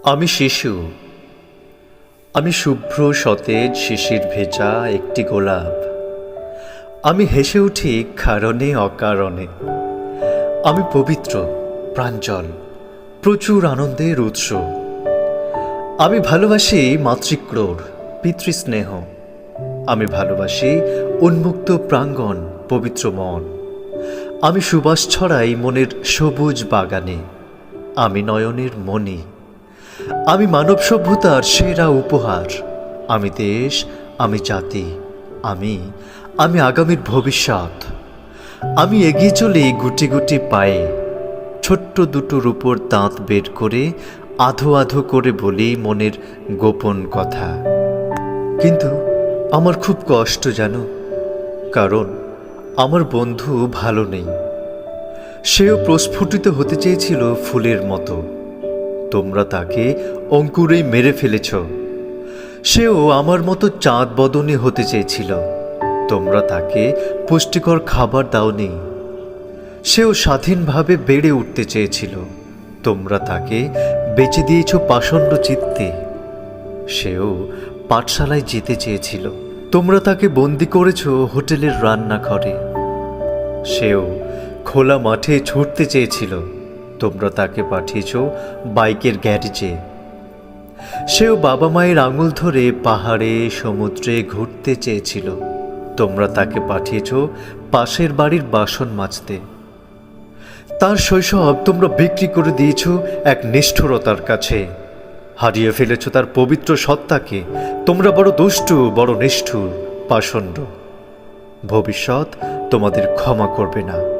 আমি শিশু। আমি শুভ্র সতেজ শিশির ভেজা একটি গোলাপ। আমি হেসে উঠি কারণে অকারণে। আমি পবিত্র, প্রাঞ্জল, প্রচুর আনন্দের উৎস। আমি ভালোবাসি মাতৃক্রোড়, পিতৃস্নেহ। আমি ভালোবাসি উন্মুক্ত প্রাঙ্গণ, পবিত্র মন। আমি সুবাস ছড়াই মনের সবুজ বাগানে। আমি নয়নের মণি। আমি মানব সভ্যতার সেরা উপহার। আমি দেশ, আমি জাতি, আমি আমি আগামীর ভবিষ্যৎ। আমি এগিয়ে চলি গুটি গুটি পায়ে, ছোট্ট দুটোর উপর দাঁত বের করে আধো আধো করে বলি মনের গোপন কথা। কিন্তু আমার খুব কষ্ট জানো, কারণ আমার বন্ধু ভালো নেই। সেও প্রস্ফুটিত হতে চেয়েছিল ফুলের মতো। তোমরা তাকে অঙ্কুরেই মেরে ফেলেছ। সেও আমার মতো চাঁদ বদনে হতে চেয়েছিল। তোমরা তাকে পুষ্টিকর খাবার দাওনি। সেও স্বাধীনভাবে বেড়ে উঠতে চেয়েছিল। তোমরা তাকে বেচে দিয়েছ পাষণ্ড চিত্তে। সেও পাঠশালায় যেতে চেয়েছিল। তোমরা তাকে বন্দি করেছ হোটেলের রান্নাঘরে। সেও খোলা মাঠে ছুটতে চেয়েছিল। তোমরা তাকে পাঠিয়েছ বাইকের গ্যারেজে। সেও বাবা মায়ের আঙুল ধরে পাহাড়ে সমুদ্রে ঘুরতে চেয়েছিল। তোমরা তাকে পাঠিয়েছ পাশের বাড়ির বাসন মাজতে। তার শৈশব তোমরা বিক্রি করে দিয়েছ এক নিষ্ঠুরতার কাছে। হারিয়ে ফেলেছ তার পবিত্র সত্তাকে। তোমরা বড় দুষ্টু, বড় নিষ্ঠুর, পাষণ্ড। ভবিষ্যৎ তোমাদের ক্ষমা করবে না।